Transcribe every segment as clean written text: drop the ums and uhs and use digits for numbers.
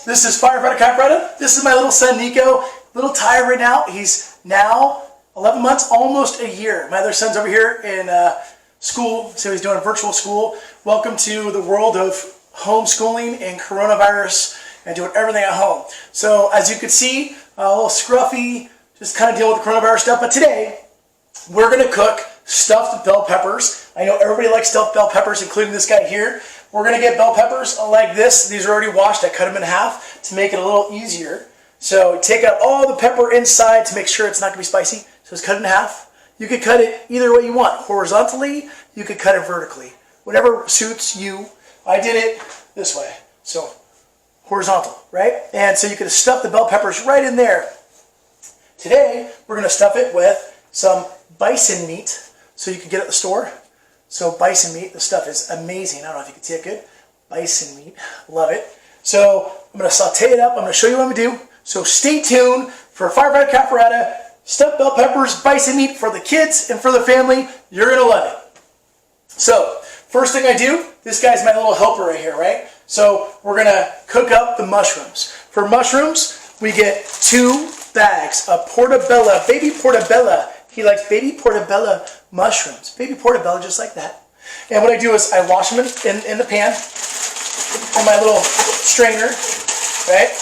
This is Firefighter Capretta. This is my little son Nico. A little tired right now. He's now 11 months, almost a year. My other son's over here in school, so he's doing virtual school. Welcome to the world of homeschooling and coronavirus and doing everything at home. So as you can see, a little scruffy, just kind of dealing with the coronavirus stuff. But today, we're going to cook stuffed bell peppers. I know everybody likes stuffed bell peppers, including this guy here. We're going to get bell peppers like this. These are already washed. I cut them in half to make it a little easier. So take out all the pepper inside to make sure it's not going to be spicy. So it's cut in half. You could cut it either way you want. Horizontally, you could cut it vertically. Whatever suits you. I did it this way. So horizontal, right? And so you could stuff the bell peppers right in there. Today, we're going to stuff it with some bison meat. So you can get it at the store. So bison meat, the stuff is amazing. I don't know if you can see it good. Bison meat, love it. So I'm going to saute it up. I'm going to show you what I'm going to do. So stay tuned for Firefighter Capretta, stuffed bell peppers, bison meat for the kids and for the family. You're going to love it. So first thing I do, this guy's my little helper right here, right? So we're going to cook up the mushrooms. For mushrooms, we get 2 bags of portobello, baby portobello. He likes baby portobello mushrooms. Baby portobello, just like that. And what I do is I wash them in the pan in my little strainer, right?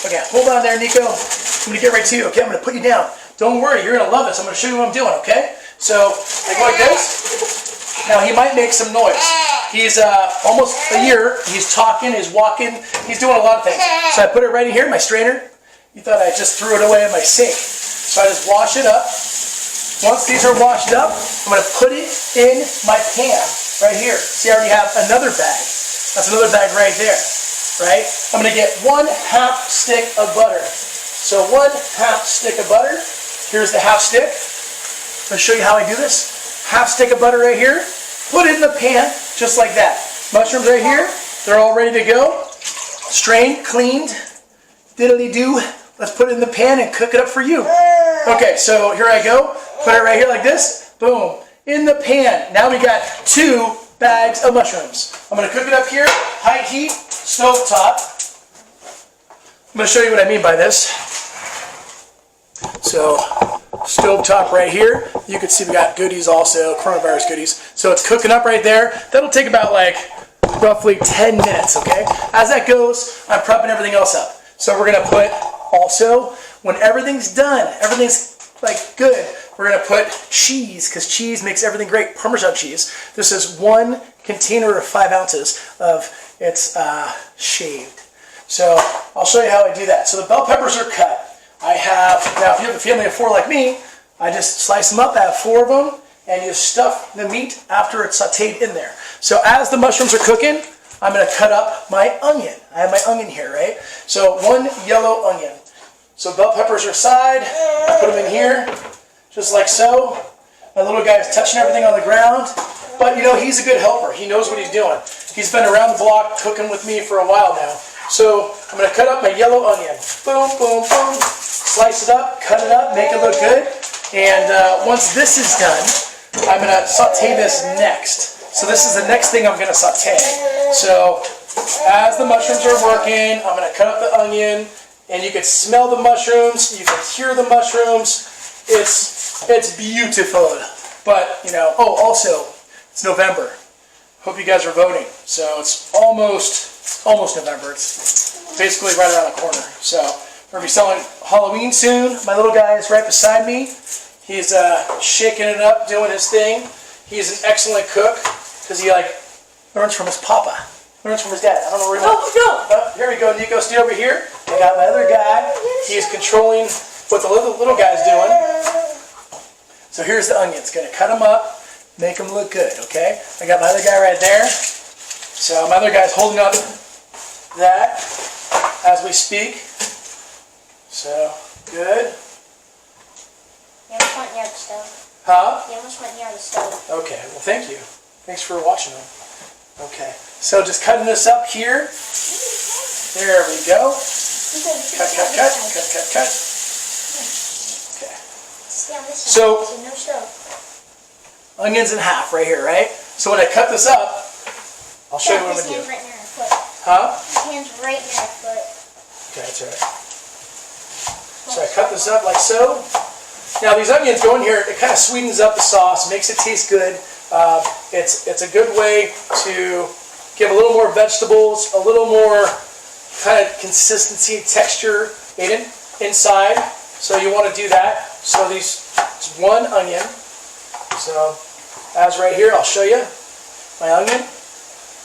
Okay, hold on there, Nico. I'm going to get right to you, okay? I'm going to put you down. Don't worry, you're going to love this. I'm going to show you what I'm doing, okay? So, I go like this. Now, he might make some noise. He's almost a year. He's talking, he's walking, he's doing a lot of things. So I put it right in here, my strainer. You thought I just threw it away in my sink. So I just wash it up. Once these are washed up, I'm going to put it in my pan right here. See, I already have another bag. That's another bag right there, right? I'm going to get 1/2 stick of butter. So 1/2 stick of butter. Here's the 1/2 stick. I'm going to show you how I do this. 1/2 stick of butter right here. Put it in the pan just like that. Mushrooms right here. They're all ready to go. Strained, cleaned, diddly-do. Let's put it in the pan and cook it up for you. Okay, so here I go. Put it right here like this. Boom. In the pan. Now we got 2 bags of mushrooms. I'm going to cook it up here. High heat, stove top. I'm going to show you what I mean by this. So, stove top right here. You can see we got goodies also, coronavirus goodies. So it's cooking up right there. That'll take about like roughly 10 minutes, okay? As that goes, I'm prepping everything else up. So we're going to put also, when everything's done, everything's like good, we're going to put cheese, because cheese makes everything great. Parmesan cheese. This is 1 container of 5 ounces of it's shaved. So I'll show you how I do that. So the bell peppers are cut. I have, now if you have a family of 4 like me, I just slice them up. I have 4 of them, and you stuff the meat after it's sauteed in there. So as the mushrooms are cooking, I'm going to cut up my onion. I have my onion here, right? So 1 yellow onion. So bell peppers are aside. I put them in here, just like so. My little guy is touching everything on the ground. But, you know, he's a good helper. He knows what he's doing. He's been around the block cooking with me for a while now. So I'm going to cut up my yellow onion. Boom, boom, boom. Slice it up, cut it up, make it look good. And once this is done, I'm going to saute this next. So this is the next thing I'm going to saute. So as the mushrooms are working, I'm going to cut up the onion. And you can smell the mushrooms. You can hear the mushrooms. It's beautiful. But, you know, oh, also, it's November. Hope you guys are voting. So it's almost November. It's basically right around the corner. So we're going to be selling Halloween soon. My little guy is right beside me. He's shaking it up, doing his thing. He's an excellent cook because he learns from his papa. Learns from his dad. I don't know where he went. Oh, no! Here we go, Nico. Stay over here. I got my other guy. He's controlling what the little guy's doing. So here's the onions. Going to cut them up, make them look good, okay? I got my other guy right there. So my other guy's holding up that as we speak. So, good. You almost went near the stove. Huh? You almost went near the stove. Okay, well thank you. Thanks for watching them. Okay, so just cutting this up here. There we go. Cut, cut, cut, cut, cut, cut. Okay. So, onions in half right here, right? So when I cut this up, I'll show you what I'm going to do. His hand's right near my foot. Huh? His hand's right near my foot. Okay, that's all right. So I cut this up like so. Now these onions go in here, it kind of sweetens up the sauce, makes it taste good. It's a good way to give a little more vegetables, a little more kind of consistency, texture inside. So you want to do that. So it's one onion. So as right here, I'll show you my onion.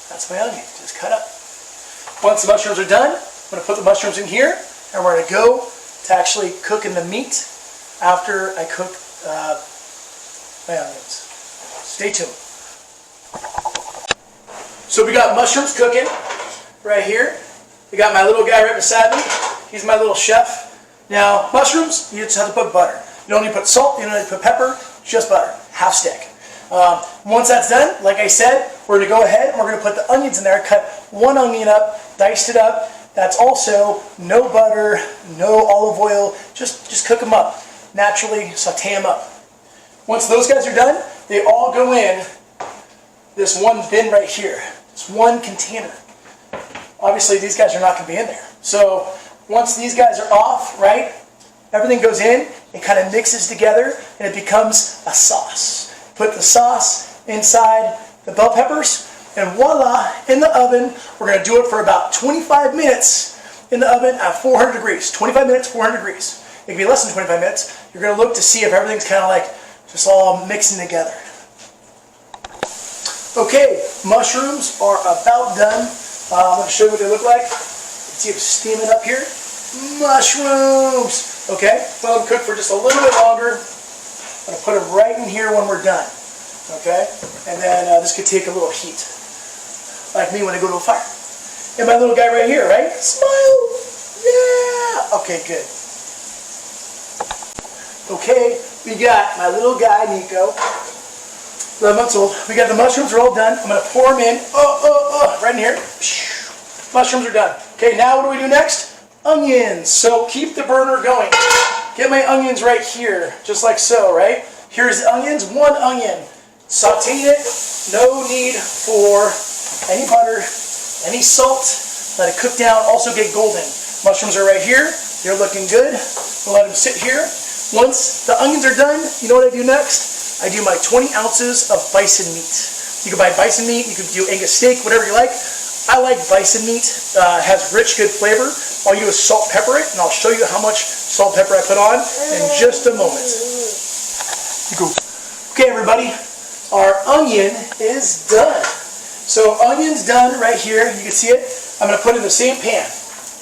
That's my onion, just cut up. Once the mushrooms are done, I'm going to put the mushrooms in here, and we're going to go to actually cooking the meat after I cook my onions. Stay tuned. So we got mushrooms cooking right here. We got my little guy right beside me. He's my little chef. Now, mushrooms, you just have to put butter. You don't need to put salt, you don't need to put pepper, just butter, half stick. Once that's done, like I said, we're going to go ahead and we're going to put the onions in there, cut one onion up, diced it up. That's also no butter, no olive oil, just cook them up. Naturally, saute them up. Once those guys are done, they all go in this one bin right here, this one container. Obviously, these guys are not going to be in there. So once these guys are off, right, everything goes in, it kind of mixes together, and it becomes a sauce. Put the sauce inside the bell peppers, and voila, in the oven. We're going to do it for about 25 minutes in the oven at 400 degrees. 25 minutes, 400 degrees. It can be less than 25 minutes. You're going to look to see if everything's kind of like just all mixing together. Okay, mushrooms are about done. I'm going to show you what they look like. You can see them steaming up here. Mushrooms! Okay, let them cook for just a little bit longer. I'm going to put them right in here when we're done. Okay, and then this could take a little heat. Like me when I go to a fire. And my little guy right here, right? Smile! Yeah! Okay, good. Okay, we got my little guy, Nico. 11 months old. We got the mushrooms, they're all done. I'm going to pour them in. Right in here. Mushrooms are done. Okay, now what do we do next? Onions. So keep the burner going. Get my onions right here, just like so, right? Here's the onions, one onion. Saute it. No need for any butter, any salt. Let it cook down, also get golden. Mushrooms are right here. They're looking good. We'll let them sit here. Once the onions are done, you know what I do next? I do my 20 ounces of bison meat. You can buy bison meat, you can do Angus steak, whatever you like. I like bison meat. It has rich, good flavor. All you do is salt, pepper it, and I'll show you how much salt, pepper I put on in just a moment. Okay, everybody, our onion is done. So onion's done right here. You can see it. I'm going to put it in the same pan.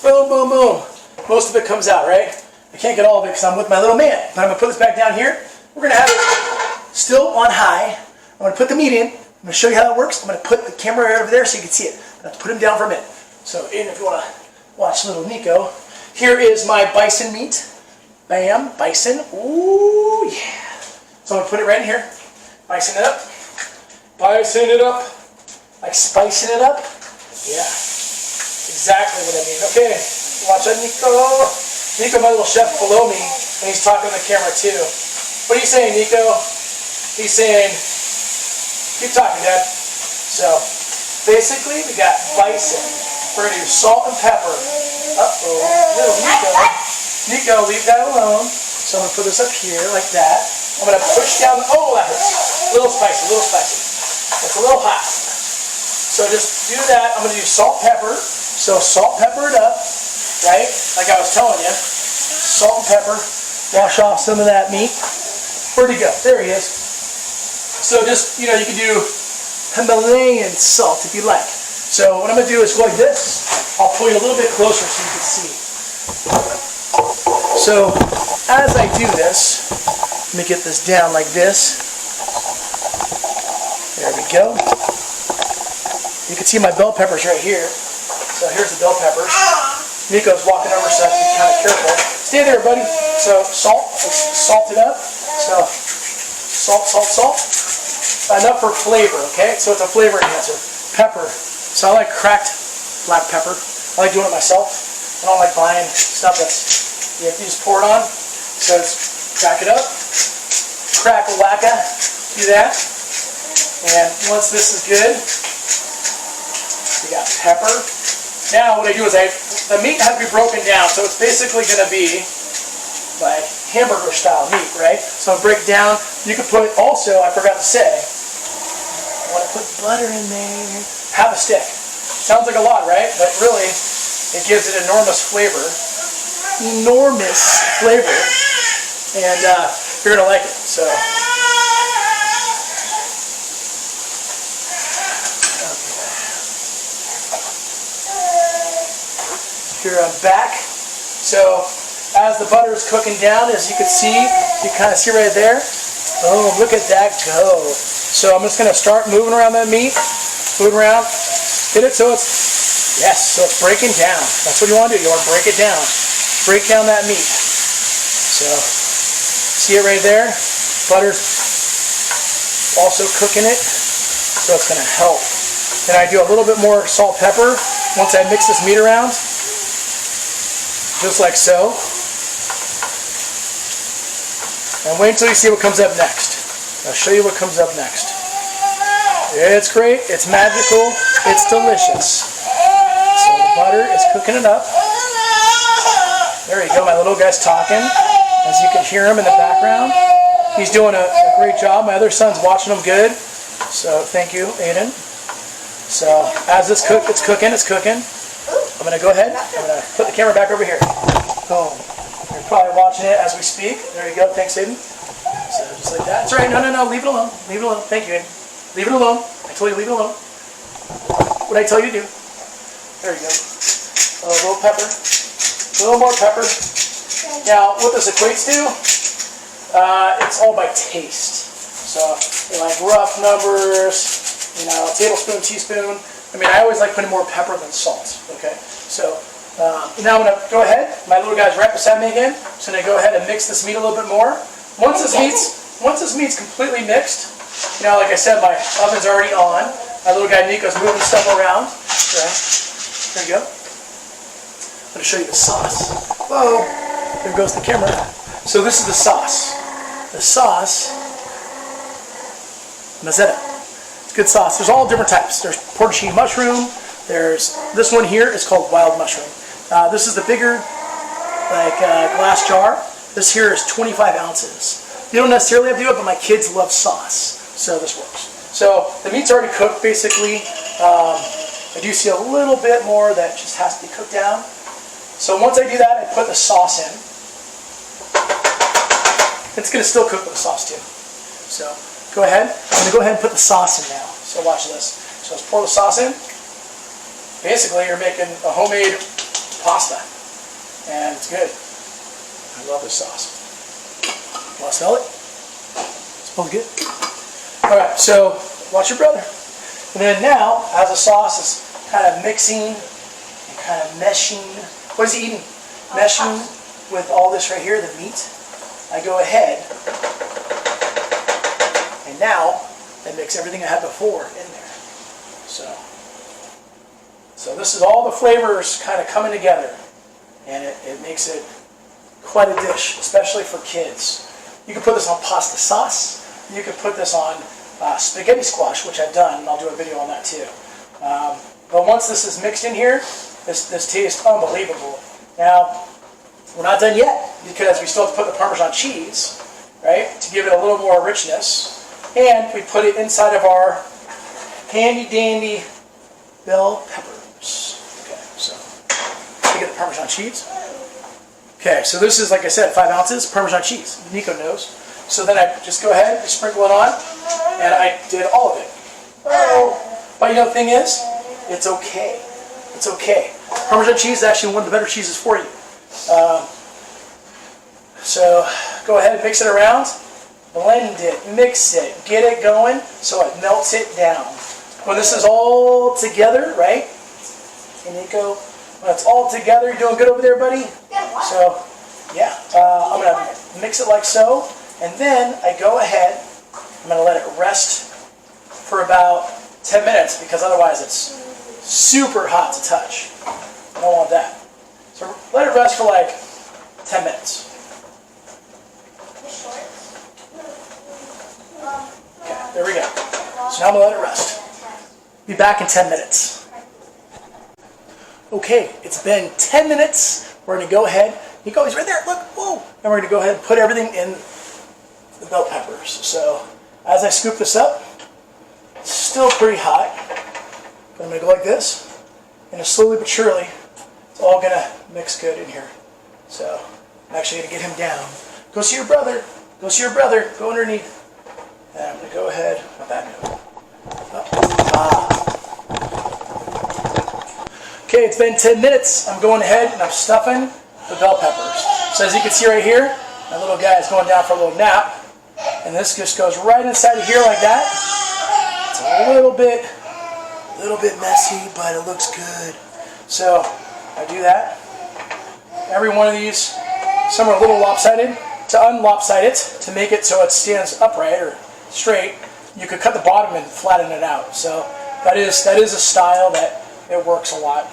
Boom, boom, boom. Most of it comes out, right? I can't get all of it because I'm with my little man. But I'm going to put this back down here. We're going to have it still on high. I'm going to put the meat in. I'm going to show you how it works. I'm going to put the camera right over there so you can see it. I'm going to put him down for a minute. So if you want to watch little Nico, here is my bison meat. Bam, bison. Ooh, yeah. So I'm going to put it right in here. Bison it up. Bison it up. Like spicing it up. Yeah. Exactly what I mean. Okay. Watch that, Nico. Nico, my little chef below me, and he's talking to the camera too. What are you saying, Nico? He's saying, keep talking, Dad. So, basically, we got bison. We're going to do salt and pepper. Uh-oh. Little Nico. Nico, leave that alone. So I'm going to put this up here like that. I'm going to push down. Oh, that hurts. A little spicy, a little spicy. It's a little hot. So just do that. I'm going to do salt, pepper. So salt, pepper it up. Right? Like I was telling you. Salt and pepper. Wash off some of that meat. Where'd he go? There he is. So just, you know, you can do Himalayan salt if you like. So what I'm going to do is go like this. I'll pull you a little bit closer so you can see. So as I do this, let me get this down like this. There we go. You can see my bell peppers right here. So here's the bell peppers. Nico's walking over, so I have to be kind of careful. Stay there, buddy. So salt it up. So salt, salt, salt. Enough for flavor, okay? So it's a flavor enhancer. Pepper. So I like cracked black pepper. I like doing it myself. I don't like buying stuff that's, you just pour it on. So just crack it up. Crack-a-wacka. Do that. And once this is good, we got pepper. Now what I do is the meat has to be broken down, so it's basically going to be like hamburger style meat, right? So I'll break it down. You could put also, I forgot to say, I want to put butter in there. Half a stick. Sounds like a lot, right? But really, it gives it enormous flavor. Enormous flavor. And you're going to like it. So. Here I'm back. So as the butter is cooking down, as you can see, you kind of see right there. Oh, look at that go. So I'm just going to start moving around that meat. Moving around. Hit it so it's, yes, so it's breaking down. That's what you want to do. You want to break it down. Break down that meat. So see it right there? Butter's also cooking it. So it's going to help. Then I do a little bit more salt, pepper once I mix this meat around. Just like so. And wait until you see what comes up next. I'll show you what comes up next. It's great, it's magical, it's delicious. So the butter is cooking it up. There you go, my little guy's talking. As you can hear him in the background. He's doing a great job. My other son's watching him good. So thank you, Aiden. So as it's cooking. I'm going to go ahead, I'm going to put the camera back over here. Boom. You're probably watching it as we speak. There you go. Thanks, Aiden. So just like that. That's right. No. Leave it alone. Leave it alone. Thank you, Aiden. Leave it alone. I told you leave it alone. What did I tell you to do? There you go. A little pepper. A little more pepper. Now, what this equates to, it's all by taste. So, like rough numbers, tablespoon, teaspoon. I mean, I always like putting more pepper than salt, okay? So, now I'm going to go ahead. My little guy's right beside me again. So I'm going to go ahead and mix this meat a little bit more. Once this meat's completely mixed, like I said, my oven's already on. My little guy Nico's moving stuff around. Okay. There you go. I'm going to show you the sauce. Whoa, there goes the camera. So this is the sauce. The sauce, mezzetta. It's good sauce. There's all different types. There's porcine mushroom. There's this one here is called wild mushroom. This is the bigger, glass jar. This here is 25 ounces. You don't necessarily have to do it, but my kids love sauce, so this works. So the meat's already cooked, basically. I do see a little bit more that just has to be cooked down. So once I do that, I put the sauce in. It's going to still cook with the sauce too. So go ahead. I'm going to go ahead and put the sauce in now. So watch this. So let's pour the sauce in. Basically, you're making a homemade pasta. And it's good. I love this sauce. Want to smell it? It smells good. Alright, so watch your brother. And then now, as the sauce is kind of mixing and kind of meshing. What is he eating? Meshing with all this right here, the meat. I go ahead and now I mix everything I had before in there. So this is all the flavors kind of coming together, and it makes it quite a dish, especially for kids. You can put this on pasta sauce. You can put this on spaghetti squash, which I've done, and I'll do a video on that too. But once this is mixed in here, this tastes unbelievable. Now, we're not done yet, because we still have to put the Parmesan cheese, right, to give it a little more richness. And we put it inside of our handy-dandy bell peppers. Okay, so we get the Parmesan cheese. Okay, so this is, like I said, 5 ounces Parmesan cheese. Nico knows. So then I just go ahead and sprinkle it on, and I did all of it. Oh, but the thing is, it's okay. It's okay. Parmesan cheese is actually one of the better cheeses for you. So go ahead and mix it around, blend it, mix it, get it going so it melts it down. When this is all together, right? Hey Nico, when it's all together, you're doing good over there, buddy? So, yeah, I'm going to mix it like so, and then I go ahead, I'm going to let it rest for about 10 minutes, because otherwise it's super hot to touch. I don't want that. So let it rest for like 10 minutes. Okay, there we go. So now I'm going to let it rest. Be back in 10 minutes. Okay, it's been 10 minutes. We're going to go ahead. Nico, he's right there. Look, whoa. And we're going to go ahead and put everything in the bell peppers. So as I scoop this up, it's still pretty hot. But I'm going to go like this. And slowly but surely, it's all going to mix good in here. So I'm actually going to get him down. Go see your brother. Go see your brother. Go underneath. And I'm going to go ahead. Not that note. Okay, it's been 10 minutes. I'm going ahead and I'm stuffing the bell peppers. So as you can see right here, my little guy is going down for a little nap. And this just goes right inside of here like that. It's a little bit messy, but it looks good. So I do that. Every one of these, some are a little lopsided. To unlopside it, to make it so it stands upright or straight, you could cut the bottom and flatten it out. So that is a style that it works a lot.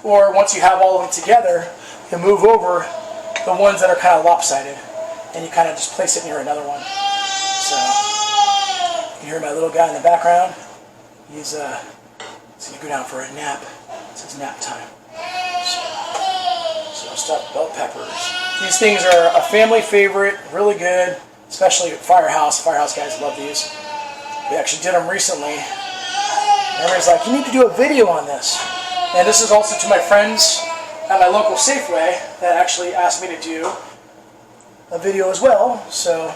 Or once you have all of them together, you move over the ones that are kind of lopsided, and you kind of just place it near another one. So you hear my little guy in the background. He's going to go down for a nap. It's his nap time. So stuffed bell peppers. These things are a family favorite, really good, especially at Firehouse. Firehouse guys love these. We actually did them recently. Everybody's like, you need to do a video on this. And this is also to my friends at my local Safeway that actually asked me to do a video as well. So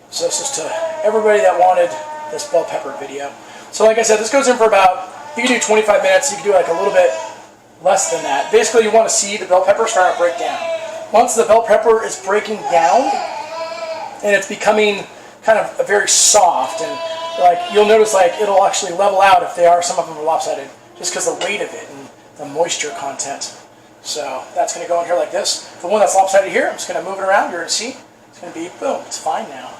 this is to everybody that wanted this bell pepper video. So like I said, this goes in for about, you can do 25 minutes, you can do like a little bit less than that. Basically, you want to see the bell pepper start to break down. Once the bell pepper is breaking down and it's becoming kind of very soft, and like you'll notice like it'll actually level out if some of them are lopsided, just because the weight of it and the moisture content. So that's going to go in here like this. The one that's lopsided here, I'm just going to move it around. You're going to see it's going to be boom. It's fine now.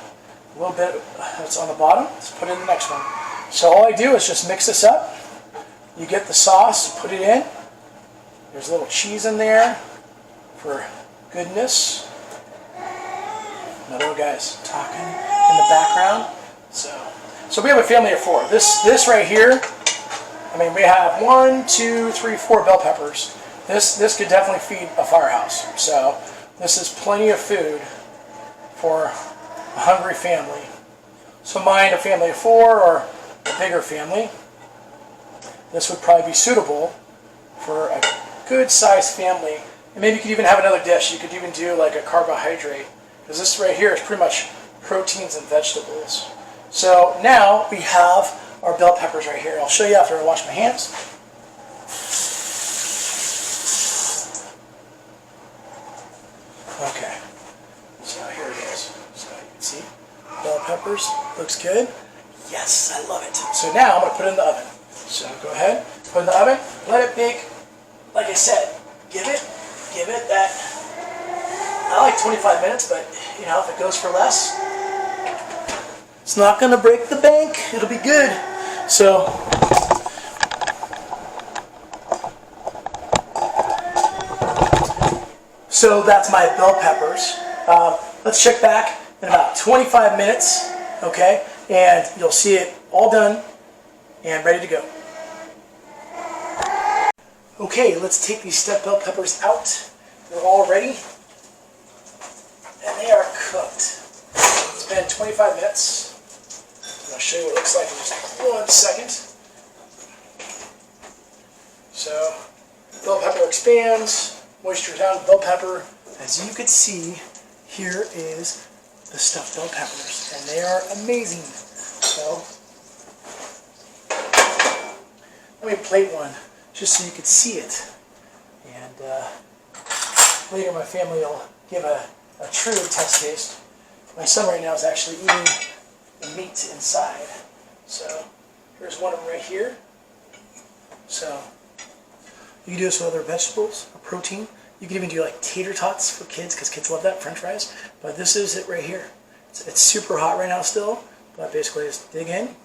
A little bit that's on the bottom. Let's put it in the next one. So all I do is just mix this up. You get the sauce, put it in. There's a little cheese in there for goodness. My little guy's talking in the background. So we have a family of 4. This right here, I mean, we have 1, 2, 3, 4 bell peppers. This could definitely feed a Firehouse. So this is plenty of food for a hungry family. So mine, a family of 4 or a bigger family, this would probably be suitable for a good-sized family. And maybe you could even have another dish. You could even do like a carbohydrate, because this right here is pretty much proteins and vegetables. So now we have our bell peppers right here. I'll show you after I wash my hands. Okay, so here it is. So you can see bell peppers, looks good. Yes, I love it. So now I'm going to put it in the oven. So go ahead, put it in the oven, let it bake. Like I said, give it that, I like 25 minutes, but you know, if it goes for less, it's not going to break the bank. It'll be good. So that's my bell peppers. Let's check back in about 25 minutes, okay? And you'll see it all done and ready to go. Okay, let's take these stuffed bell peppers out. They're all ready, and they are cooked. It's been 25 minutes. I'll show you what it looks like in just 1 second. So, bell pepper expands, moisture down the bell pepper. As you can see, here is the stuffed bell peppers, and they are amazing. So, let me plate one, just so you can see it. And later my family will give a true test taste. My son right now is actually eating the meat inside. So here's one of them right here. So you can do this with other vegetables or protein. You can even do like tater tots for kids, because kids love that, French fries. But this is it right here. It's super hot right now still, but basically just dig in.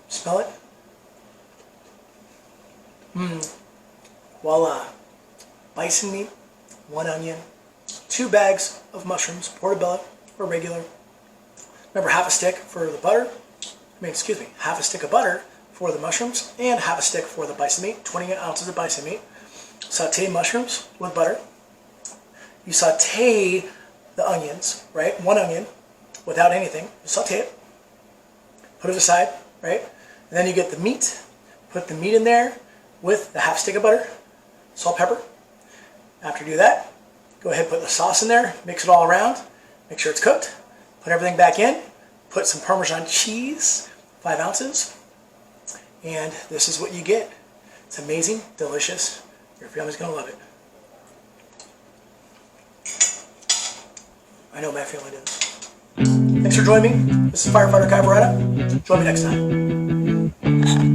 Smell it. Voila. Bison meat, 1 onion, 2 bags of mushrooms, portobello or regular. Remember, half a stick for the butter. Half a stick of butter for the mushrooms and half a stick for the bison meat, 20 ounces of bison meat. Saute mushrooms with butter. You saute the onions, right? One onion without anything. You saute it, put it aside, right? And then you get the meat, put the meat in there with the half stick of butter, salt, pepper. After you do that, go ahead and put the sauce in there, mix it all around, make sure it's cooked, put everything back in, put some Parmesan cheese, 5 ounces, and this is what you get. It's amazing, delicious. Your family's gonna love it. I know my family does. Thanks for joining me. This is Firefighter Cavaretta. Join me next time.